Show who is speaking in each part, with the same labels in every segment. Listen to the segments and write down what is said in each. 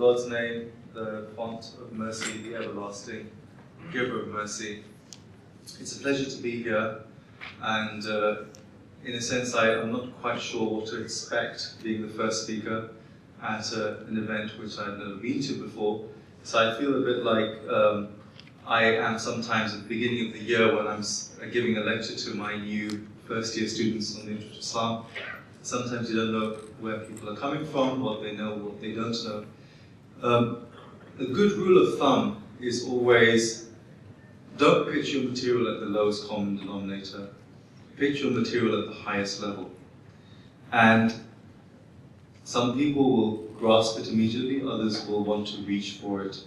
Speaker 1: God's name, the font of mercy, the everlasting giver of mercy. It's a pleasure to be here, and in a sense I'm not quite sure what to expect being the first speaker at an event which I've never been to before. So I feel a bit like I am sometimes at the beginning of the year when I'm giving a lecture to my new first year students on the Intro to Islam. Sometimes you don't know where people are coming from, what they know, what they don't know. A good rule of thumb is always don't pitch your material at the lowest common denominator. Pitch your material at the highest level. And some people will grasp it immediately, others will want to reach for it.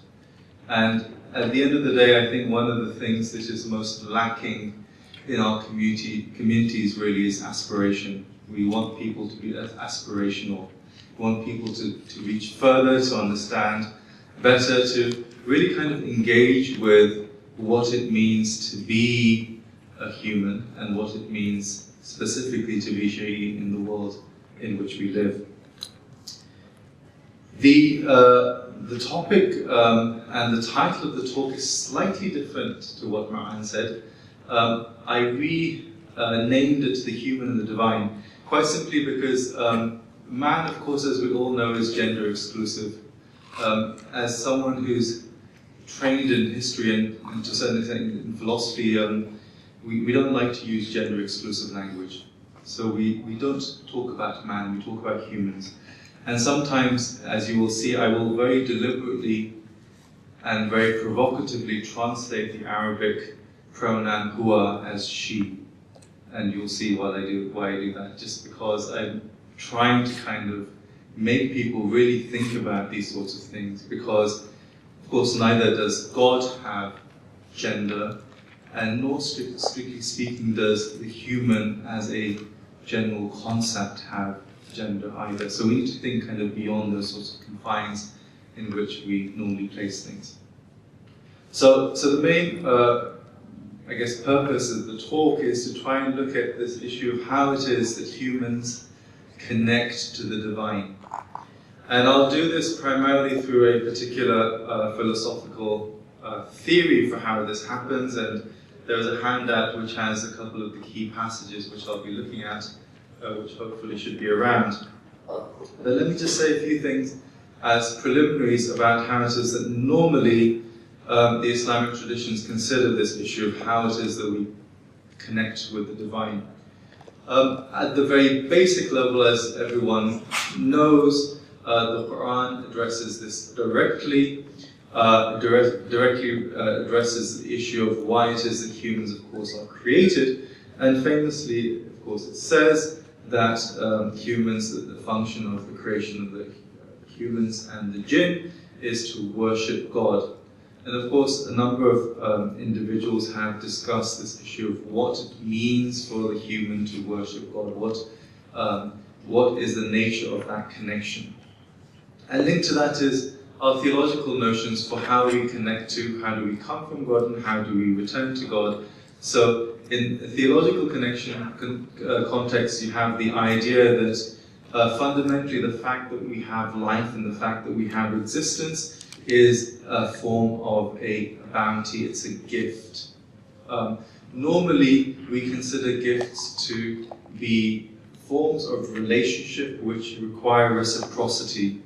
Speaker 1: And at the end of the day, I think one of the things that is most lacking in our communities really is aspiration. We want people to be aspirational. We want people to reach further, to understand better, to really kind of engage with what it means to be a human and what it means specifically to be Sha'i in the world in which we live. The topic and the title of the talk is slightly different to what Mar'an said. I renamed it The Human and the Divine, quite simply because man, of course, as we all know, is gender exclusive. As someone who's trained in history and to a certain extent in philosophy, we don't like to use gender exclusive language. So we don't talk about man, we talk about humans. And sometimes, as you will see, I will very deliberately and very provocatively translate the Arabic pronoun huwa as she. And you'll see why I do that, just because I'm trying to kind of make people really think about these sorts of things, because of course neither does God have gender, and nor strictly speaking does the human as a general concept have gender either. So we need to think kind of beyond those sorts of confines in which we normally place things. So the main I guess purpose of the talk is to try and look at this issue of how it is that humans connect to the divine. And I'll do this primarily through a particular philosophical theory for how this happens, and there's a handout which has a couple of the key passages which I'll be looking at, which hopefully should be around. But let me just say a few things as preliminaries about how it is that normally the Islamic traditions consider this issue of how it is that we connect with the divine. At the very basic level, as everyone knows, the Quran addresses this directly. Directly addresses the issue of why it is that humans, of course, are created. And famously, of course, it says that humans, the function of the creation of the humans and the jinn is to worship God. And of course, a number of individuals have discussed this issue of what it means for the human to worship God, what is the nature of that connection. And linked to that is our theological notions for how we connect to, how do we come from God, and how do we return to God. So in a theological connection context, you have the idea that fundamentally the fact that we have life and the fact that we have existence is a form of a bounty, it's a gift. Normally, we consider gifts to be forms of relationship which require reciprocity.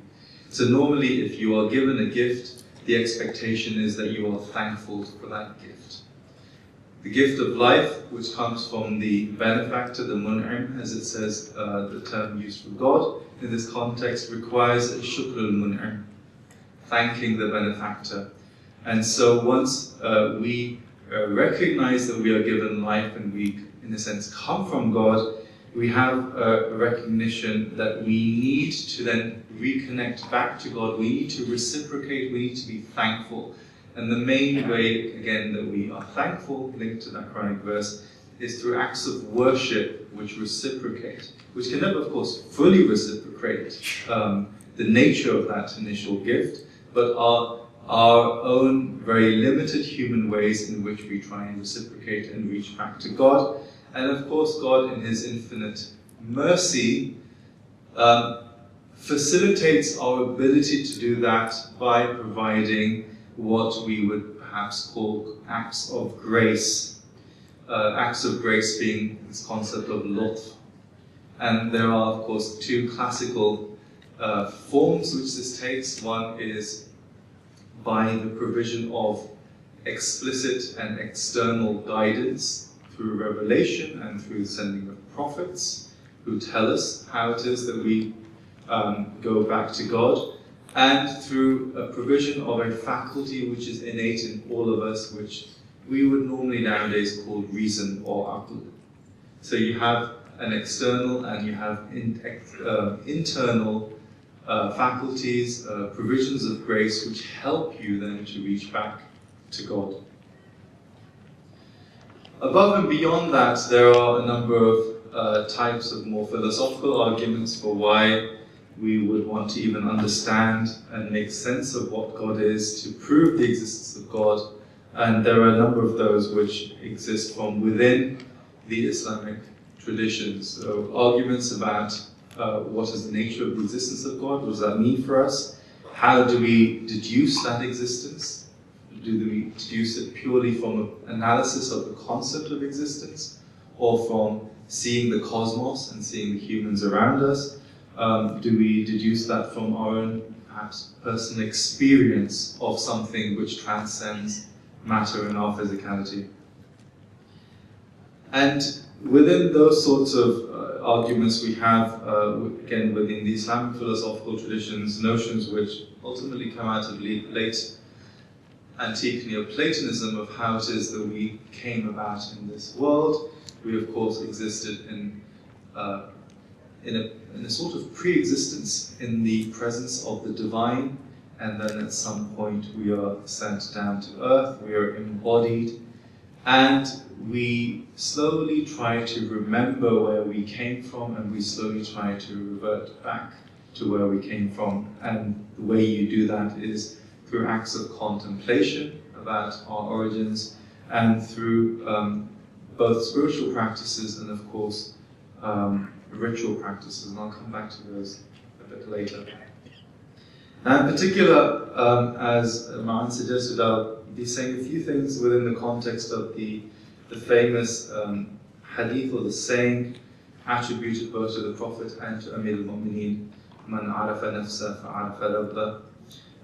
Speaker 1: So normally, if you are given a gift, the expectation is that you are thankful for that gift. The gift of life, which comes from the benefactor, the mun'im, as it says, the term used for God, in this context requires a shukr al-mun'im, thanking the benefactor. And so once we recognize that we are given life and we, in a sense, come from God, we have a recognition that we need to then reconnect back to God. We need to reciprocate, we need to be thankful. And the main way, again, that we are thankful, linked to that Quranic verse, is through acts of worship which reciprocate, which can never, of course, fully reciprocate the nature of that initial gift, but are our own very limited human ways in which we try and reciprocate and reach back to God. And of course, God, in His infinite mercy, facilitates our ability to do that by providing what we would perhaps call acts of grace. Acts of grace being this concept of lutf. And there are, of course, two classical forms which this takes. One is by the provision of explicit and external guidance through revelation and through the sending of prophets who tell us how it is that we go back to God, and through a provision of a faculty which is innate in all of us, which we would normally nowadays call reason or aql. So you have an external and you have internal faculties, provisions of grace which help you then to reach back to God. Above and beyond that, there are a number of types of more philosophical arguments for why we would want to even understand and make sense of what God is, to prove the existence of God. And there are a number of those which exist from within the Islamic traditions. So arguments about what is the nature of the existence of God, what does that mean for us? How do we deduce that existence? Do we deduce it purely from an analysis of the concept of existence, or from seeing the cosmos and seeing the humans around us? Do we deduce that from our own, perhaps, personal experience of something which transcends matter and our physicality? And within those sorts of arguments, we have, again, within the Islamic philosophical traditions, notions which ultimately come out of late antique Neoplatonism of how it is that we came about in this world. We, of course, existed in a sort of pre-existence in the presence of the divine, and then at some point we are sent down to earth, we are embodied, and we slowly try to remember where we came from, and we slowly try to revert back to where we came from. And the way you do that is through acts of contemplation about our origins, and through both spiritual practices and, of course, ritual practices, and I'll come back to those a bit later. Now, in particular, as Ma'an suggested, I'll be saying a few things within the context of the famous hadith, or the saying attributed both to the Prophet and to Amir al-Mu'mineen, Man arafa nafsa fa'arafa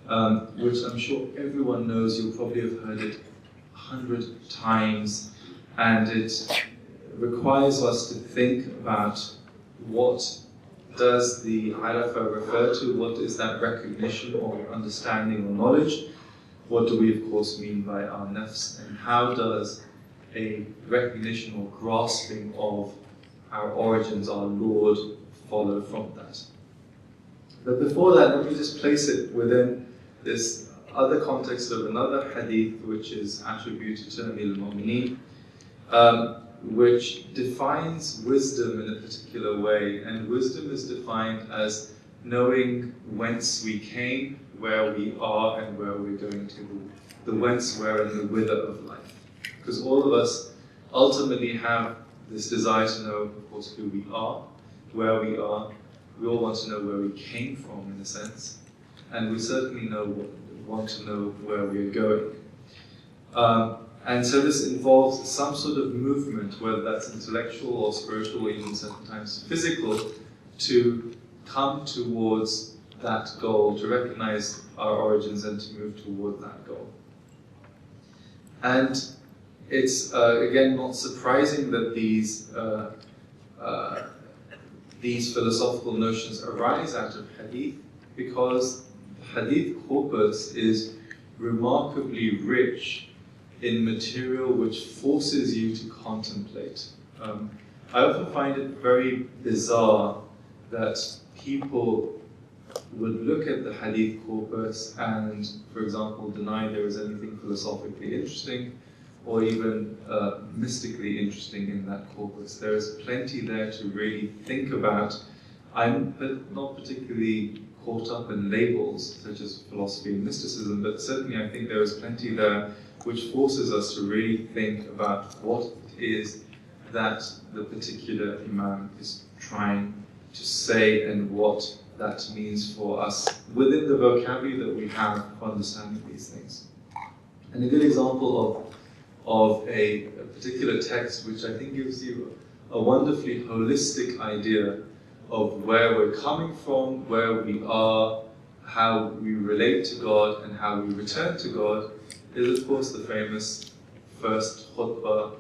Speaker 1: rabba, which I'm sure everyone knows. You'll probably have heard it 100 times, and it requires us to think about what does the Arafa refer to, what is that recognition or understanding or knowledge, what do we of course mean by our nafs, and how does a recognition or grasping of our origins, our Lord, follow from that. But before that, let me just place it within this other context of another hadith which is attributed to Amir al-Mu'mineen, which defines wisdom in a particular way. And wisdom is defined as knowing whence we came, where we are, and where we're going to. The whence, where, and the whither of life. Because all of us ultimately have this desire to know, of course, who we are, where we are. We all want to know where we came from, in a sense. And we certainly want to know where we're going. And so this involves some sort of movement, whether that's intellectual or spiritual, or even sometimes physical, to come towards that goal, to recognize our origins and to move toward that goal. And it's, again, not surprising that these philosophical notions arise out of hadith, because hadith corpus is remarkably rich in material which forces you to contemplate. I often find it very bizarre that people would look at the hadith corpus and, for example, deny there is anything philosophically interesting or even mystically interesting in that corpus. There is plenty there to really think about. I'm not particularly caught up in labels such as philosophy and mysticism, but certainly I think there is plenty there which forces us to really think about what it is that the particular Imam is trying to say, and what that means for us within the vocabulary that we have for understanding these things. And a good example of a particular text which I think gives you a wonderfully holistic idea of where we're coming from, where we are, how we relate to God, and how we return to God, is of course the famous first khutbah,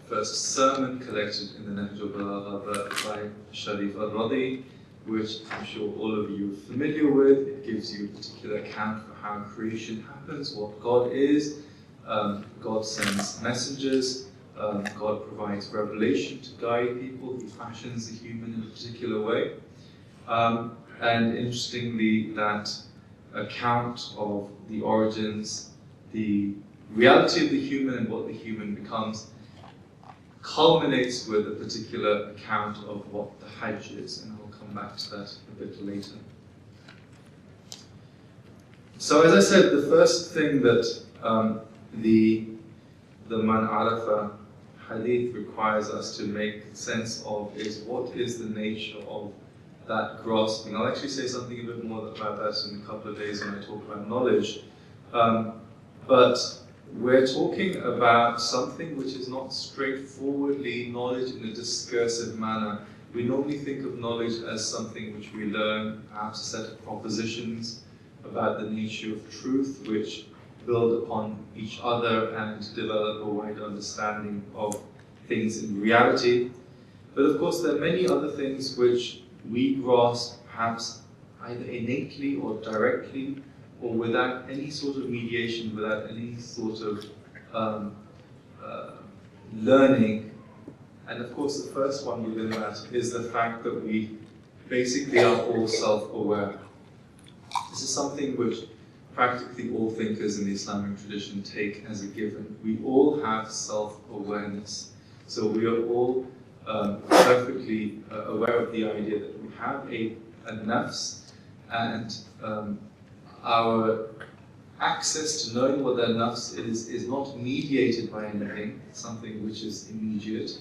Speaker 1: first sermon collected in the Nahj al-Balagha by Sharif al-Radi, which I'm sure all of you are familiar with. It gives you a particular account for how creation happens, what God is. God sends messengers, God provides revelation to guide people, He fashions the human in a particular way. And interestingly, that account of the origins, the reality of the human and what the human becomes, culminates with a particular account of what the Hajj is, and I'll come back to that a bit later. So as I said, the first thing that the Man Arafa hadith requires us to make sense of is what is the nature of that grasping. I'll actually say something a bit more about that in a couple of days when I talk about knowledge. But we're talking about something which is not straightforwardly knowledge in a discursive manner. We normally think of knowledge as something which we learn, perhaps a set of propositions about the nature of truth, which build upon each other and develop a wide understanding of things in reality. But of course there are many other things which we grasp perhaps either innately or directly, or without any sort of mediation, without any sort of learning. And of course the first one within that is the fact that we basically are all self-aware. This is something which practically all thinkers in the Islamic tradition take as a given. We all have self-awareness. So we are all perfectly aware of the idea that we have a nafs, and our access to knowing what that nafs is not mediated by anything. It's something which is immediate.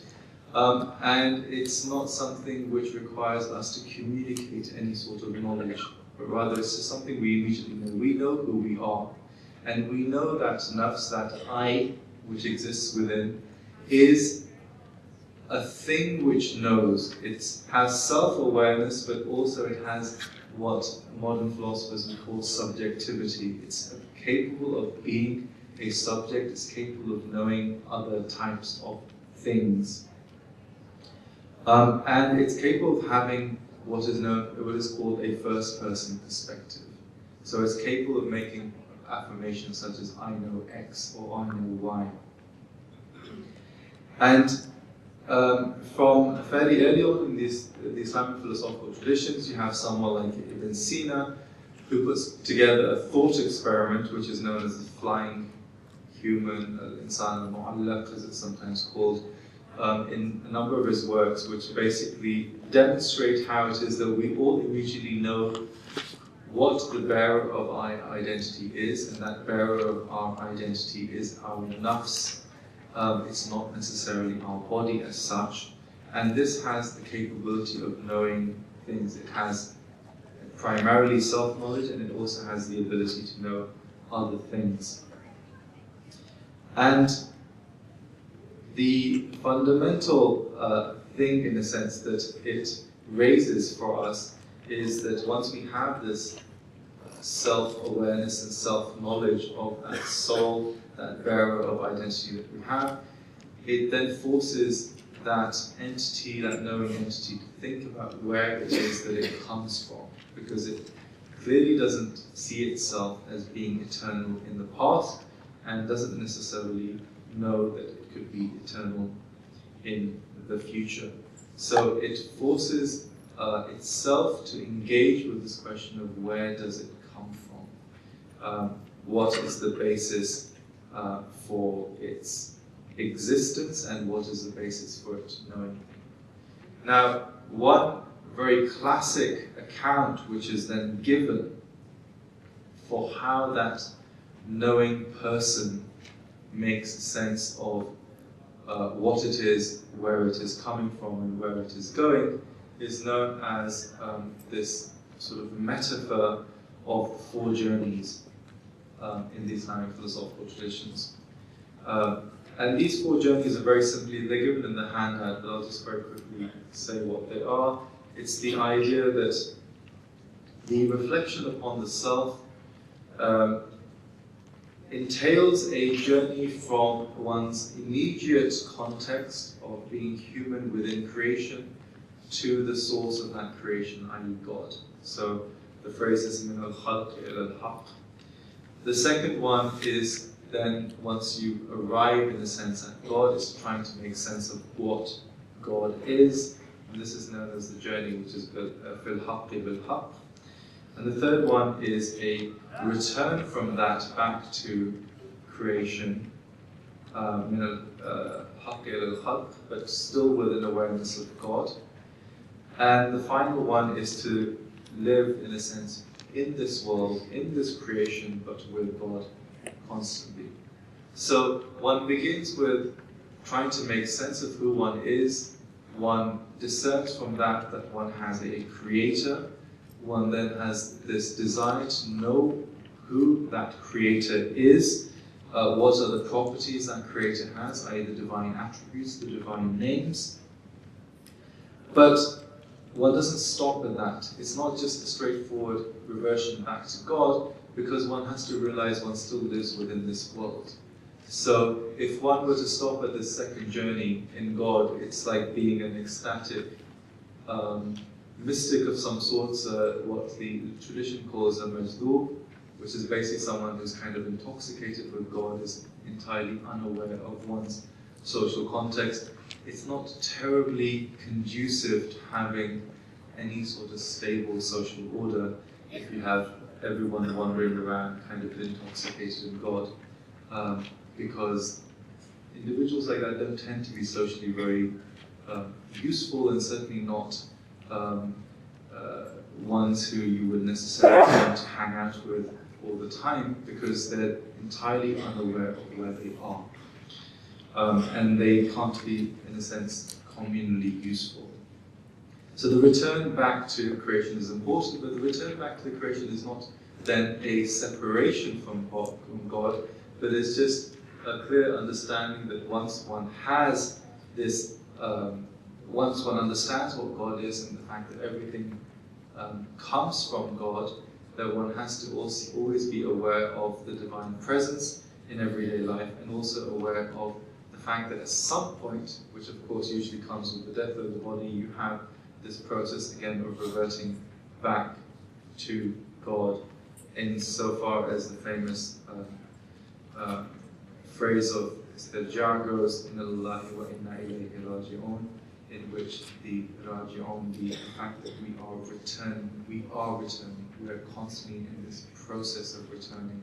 Speaker 1: And it's not something which requires us to communicate any sort of knowledge, but rather it's just something we immediately know. We know who we are. And we know that nafs, that I, which exists within, is a thing which knows. It has self-awareness, but also it has what modern philosophers would call subjectivity. It's capable of being a subject, it's capable of knowing other types of things. And it's capable of having what is called a first-person perspective. So it's capable of making affirmations such as I know X or I know Y. And from fairly early on in the Islamic philosophical traditions, you have someone like Ibn Sina, who puts together a thought experiment, which is known as the flying human, Insan al-Mu'allaq, as it's sometimes called, in a number of his works, which basically demonstrate how it is that we all immediately know what the bearer of our identity is, and that bearer of our identity is our nafs. It's not necessarily our body as such, and this has the capability of knowing things. It has primarily self-knowledge, and it also has the ability to know other things. And the fundamental thing, in the sense that it raises for us, is that once we have this self-awareness and self-knowledge of that soul, that bearer of identity that we have, it then forces that entity, that knowing entity, to think about where it is that it comes from, because it clearly doesn't see itself as being eternal in the past, and doesn't necessarily know that it could be eternal in the future. So it forces itself to engage with this question of where does it come from? What is the basis for its existence, and what is the basis for it knowing? Now, one very classic account which is then given for how that knowing person makes sense of what it is, where it is coming from, and where it is going, is known as this sort of metaphor of the four journeys in the Islamic philosophical traditions. And these four journeys are very simply, they're given in the handout, but I'll just very quickly say what they are. It's the idea that the reflection upon the self entails a journey from one's immediate context of being human within creation to the source of that creation, i.e. God. So the phrase is min al-khalq ila al-haq. The second one is then once you arrive in the sense that God is trying to make sense of what God is, and this is known as the journey, which is fil haqqi bil haqq. And the third one is a return from that back to creation, min al-haqqi ila al-khalq, but still with an awareness of God. And the final one is to live, in a sense, in this world, in this creation, but with God constantly. So one begins with trying to make sense of who one is. One discerns from that that one has a creator. One then has this desire to know who that creator is, what are the properties that creator has, i.e. the divine attributes, the divine names. But one doesn't stop at that. It's not just a straightforward reversion back to God, because one has to realize one still lives within this world. So if one were to stop at this second journey in God, it's like being an ecstatic mystic of some sorts, what the tradition calls a majdub, which is basically someone who's kind of intoxicated with God, is entirely unaware of one's social context. It's not terribly conducive to having any sort of stable social order if you have everyone wandering around kind of intoxicated in God, because individuals like that don't tend to be socially very useful, and certainly not ones who you would necessarily want to hang out with all the time, because they're entirely unaware of where they are. And they can't be, in a sense, communally useful. So the return back to creation is important, but the return back to the creation is not then a separation from God, but it's just a clear understanding that once one has this, once one understands what God is and the fact that everything comes from God, that one has to also always be aware of the divine presence in everyday life, and also aware of the fact that at some point, which of course usually comes with the death of the body, you have this process again of reverting back to God, insofar as the famous phrase of Sajjad goes, "Inna Allahi wa inna ilayhi raji'un," in which the raji'un, the fact that we are returning, we are constantly in this process of returning,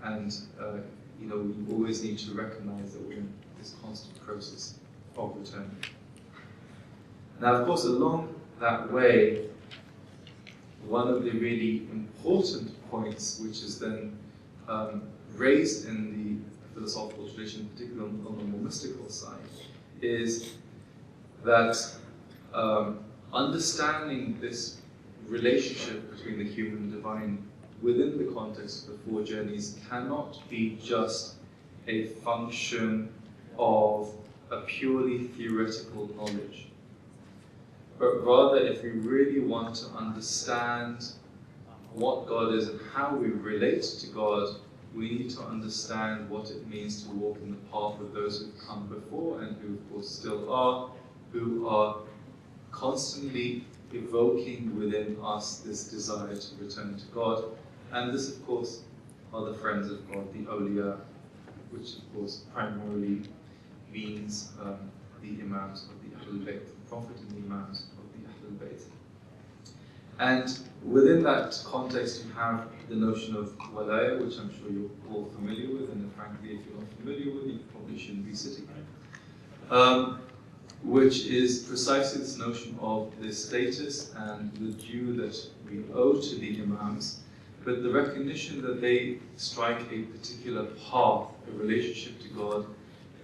Speaker 1: and you know, we always need to recognize that we're in this constant process of returning. Now, of course, along that way, one of the really important points, which is then raised in the philosophical tradition, particularly on the more mystical side, is that understanding this relationship between the human and divine within the context of the four journeys cannot be just a function of a purely theoretical knowledge. But rather, if we really want to understand what God is and how we relate to God, we need to understand what it means to walk in the path of those who've come before and who, of course, still are, who are constantly evoking within us this desire to return to God. And this, of course, are the friends of God, the awliya, which, of course, primarily means the imams of the Ahlul Bayt, the Prophet and the imams of the Ahlul Bayt. And within that context, you have the notion of walaya, which I'm sure you're all familiar with, and frankly, if you're not familiar with it, you probably shouldn't be sitting here. Which is precisely this notion of the status and the due that we owe to the imams, but the recognition that they strike a particular path, a relationship to God.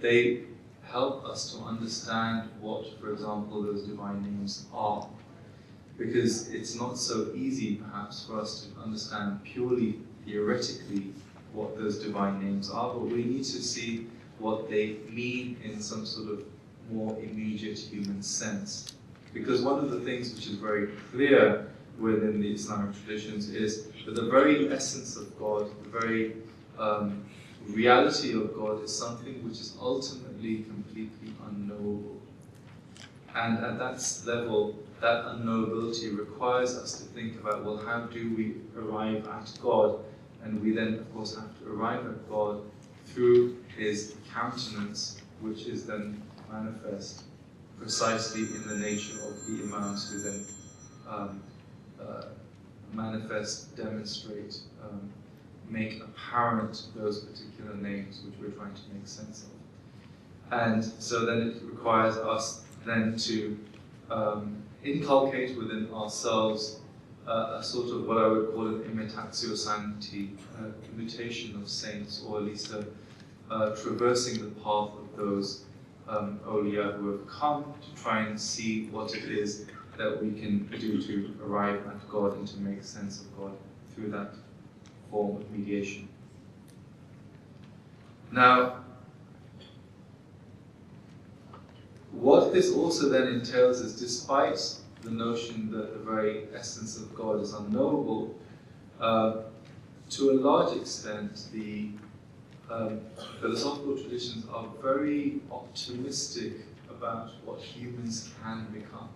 Speaker 1: They help us to understand what, for example, those divine names are. because it's not so easy perhaps for us to understand purely theoretically what those divine names are, but we need to see what they mean in some sort of more immediate human sense. Because one of the things which is very clear within the Islamic traditions is that the very essence of God, the very reality of God is something which is ultimately completely unknowable. And at that level, that unknowability requires us to think about, well, how do we arrive at God? And we then, of course, have to arrive at God through His countenance, which is then manifest precisely in the nature of the Imams, who then manifest, demonstrate, make apparent those particular names which we're trying to make sense of. And so then it requires us then to inculcate within ourselves a sort of what I would call an imitatio sancti, imitation of saints, or at least a traversing the path of those awliya who have come to try and see what it is that we can do to arrive at God and to make sense of God through that form of mediation. Now, what this also then entails is, despite the notion that the very essence of God is unknowable, to a large extent the philosophical traditions are very optimistic about what humans can become.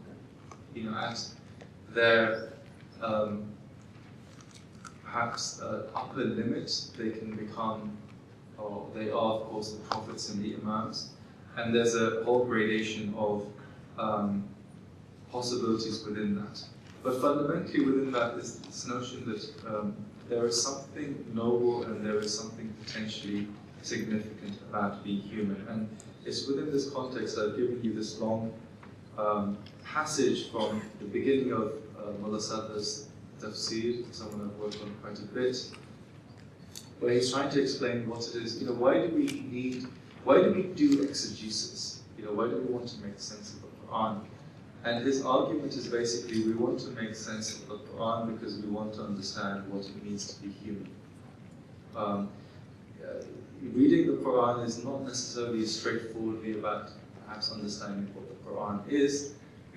Speaker 1: You know, at their perhaps upper limit, they can become, or they are, of course, the prophets and the imams. And there's a whole gradation of possibilities within that. But fundamentally within that is this notion that there is something noble and there is something potentially significant about being human. And it's within this context I've given you this long passage from the beginning of Mullah Sadr's tafsir, someone I've worked on quite a bit, where he's trying to explain what it is. You know, why do we do exegesis? You know, why do we want to make sense of the Quran? And his argument is basically, we want to make sense of the Quran because we want to understand what it means to be human. Reading the Quran is not necessarily straightforwardly about perhaps understanding what the Quran is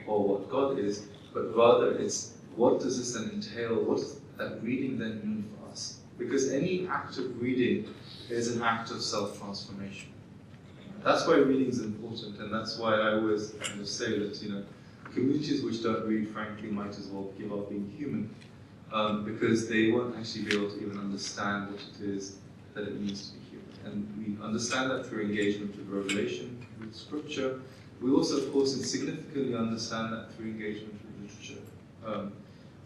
Speaker 1: or what God is, but rather it's what does this then entail, what does that reading then mean for us? Because any act of reading is an act of self-transformation. That's why reading is important, and that's why I always kind of say that, you know, communities which don't read, frankly, might as well give up being human, because they won't actually be able to even understand what it is that it means to be human. And we understand that through engagement with revelation, with scripture. We also, of course, significantly understand that through engagement with literature.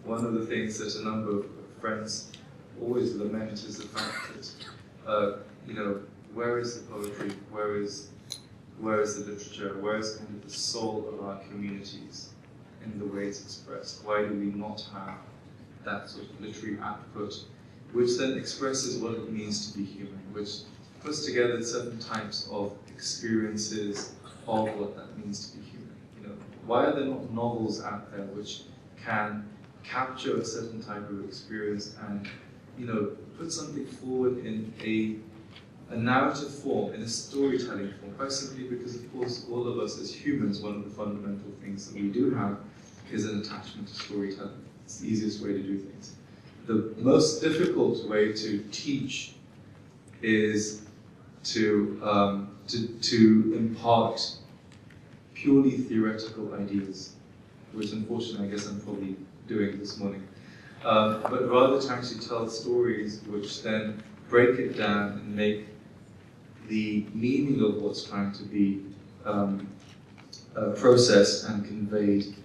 Speaker 1: One of the things that a number of friends always lament is the fact that, you know, where is the poetry? Where is the literature? Where is kind of the soul of our communities in the way it's expressed? Why do we not have that sort of literary output, which then expresses what it means to be human, which puts together certain types of experiences of what that means to be human? You know, why are there not novels out there which can capture a certain type of experience and, you know, put something forward in a narrative form, in a storytelling form, quite simply because, of course, all of us as humans, one of the fundamental things that we do have is an attachment to storytelling. It's the easiest way to do things. The most difficult way to teach is to impart purely theoretical ideas, which unfortunately I guess I'm probably doing this morning. But rather to actually tell stories which then break it down and make the meaning of what's trying to be processed and conveyed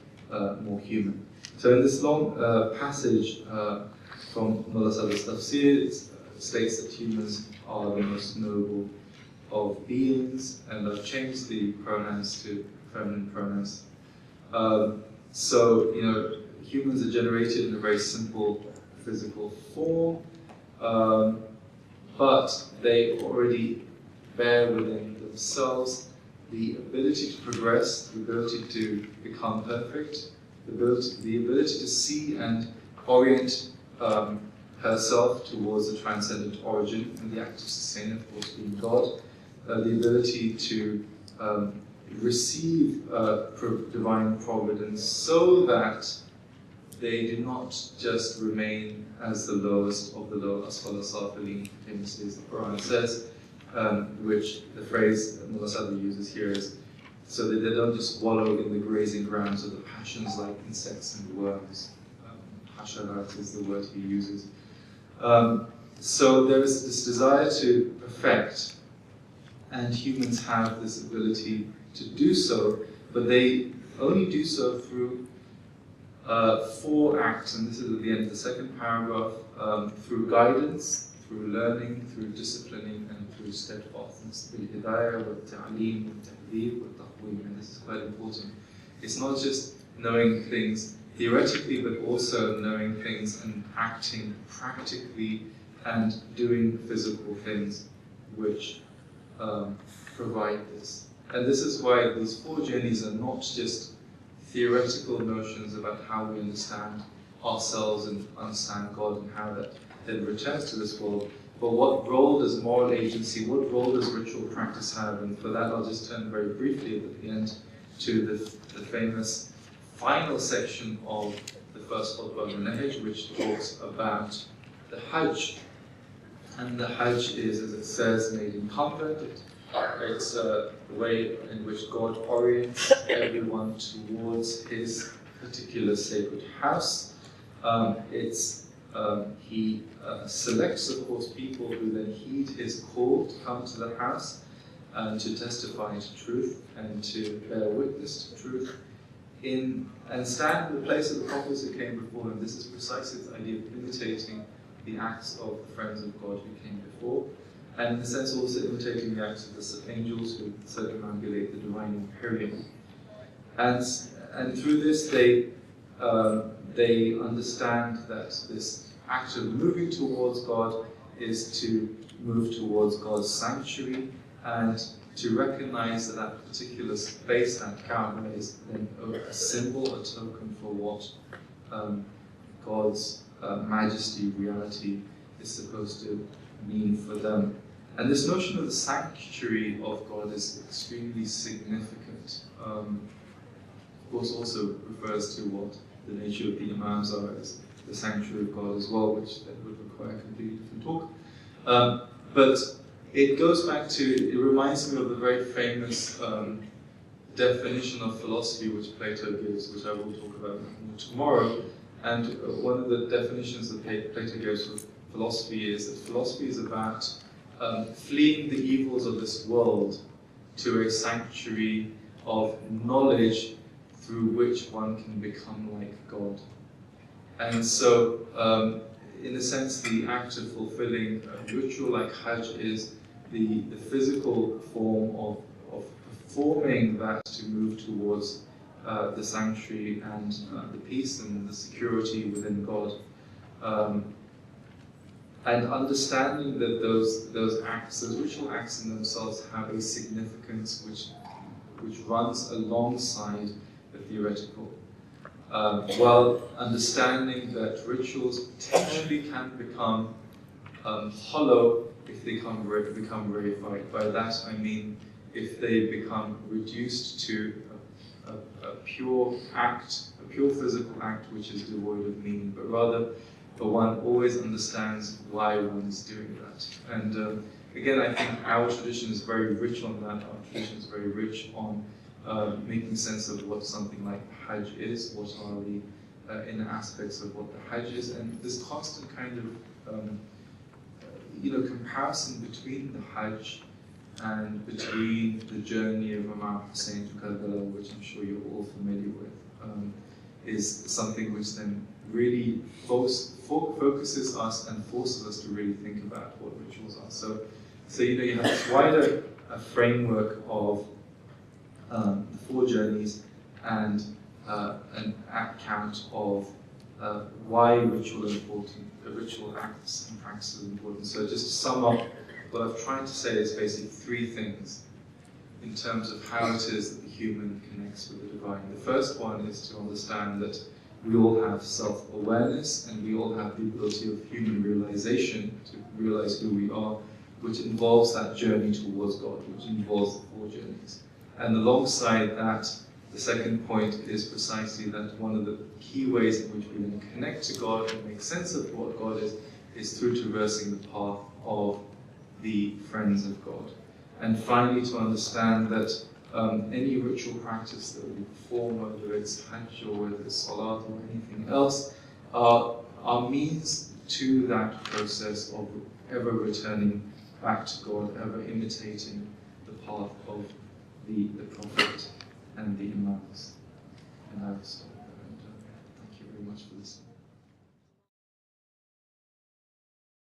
Speaker 1: more human. So in this long passage from Mullah Sadr's tafsir, it states that humans are the most noble of beings, and I've changed the pronouns to feminine pronouns. So, you know, humans are generated in a very simple physical form, but they already bear within themselves the ability to progress, the ability to become perfect, the ability to see and orient herself towards a transcendent origin, and the active sustainer, of course, being God, the ability to receive divine providence so that they do not just remain as the lowest of the low, asfala safilin, famously as the Quran says, which the phrase that Mullah Sadr uses here is so that they don't just wallow in the grazing grounds of the passions like insects and worms. Hasharat is the word he uses. So there is this desire to perfect, and humans have this ability to do so, but they only do so through 4 acts, and this is at the end of the second paragraph, through guidance, through learning, through disciplining, and through steadfastness. Bil-hidayah, wal-ta'aleem, wal-tahdhib, wal-taqweem, and this is quite important. It's not just knowing things theoretically, but also knowing things and acting practically and doing physical things which provide this. And this is why these 4 journeys are not just theoretical notions about how we understand ourselves and understand God and how that then returns to this world, but what role does moral agency, what role does ritual practice have? And for that I'll just turn very briefly at the end to the famous final section of the first khutbah al-Nahj, which talks about the Hajj. And the Hajj is, as it says, made in comfort. It's the way in which God orients everyone towards His particular sacred house. He selects, of course, people who then heed His call to come to the house and to testify to truth and to bear witness to truth and stand in the place of the prophets who came before Him. This is precisely the idea of imitating the acts of the friends of God who came before, and in a sense also imitating the acts of the angels who circumambulate the divine imperium. And through this they understand that this act of moving towards God is to move towards God's sanctuary and to recognize that that particular space, that Kaaba, is then a symbol, a token for what God's majesty, reality is supposed to mean for them. And this notion of the sanctuary of God is extremely significant. Of course, also refers to what the nature of the Imams are as the sanctuary of God as well, which then would require a completely different talk. But it goes back to, it reminds me of the very famous definition of philosophy which Plato gives, which I will talk about more tomorrow. And one of the definitions that Plato gives for philosophy is that philosophy is about fleeing the evils of this world to a sanctuary of knowledge through which one can become like God. And so, in a sense, the act of fulfilling a ritual like Hajj is the physical form of performing that to move towards the sanctuary and the peace and the security within God. And understanding that those acts, those ritual acts in themselves have a significance which runs alongside the theoretical. While understanding that rituals potentially can become hollow if they become reified. By that I mean if they become reduced to a pure act, a pure physical act which is devoid of meaning, but rather one always understands why one is doing that. And again, I think our tradition is very rich on that. Our tradition is very rich on making sense of what something like Hajj is, what are the inner aspects of what the Hajj is, and this constant kind of comparison between the Hajj and between the journey of Imam Hussein to Karbala, which I'm sure you're all familiar with, is something which then really focuses us and forces us to really think about what rituals are. So you have this wider framework of the 4 journeys and an account of why ritual acts and practices are important. So just to sum up, what I've tried to say is basically 3 things. in terms of how it is that the human connects with the divine. The first one is to understand that we all have self-awareness and we all have the ability of human realization to realize who we are, which involves that journey towards God, which involves the four journeys. And alongside that, the second point is precisely that one of the key ways in which we're going to connect to God and make sense of what God is through traversing the path of the friends of God. And finally, to understand that any ritual practice that we perform, whether it's Hajj or whether it's Salat or anything else, are means to that process of ever returning back to God, ever imitating the path of the Prophet and the Imams. And I will stop there. And thank you very much for listening.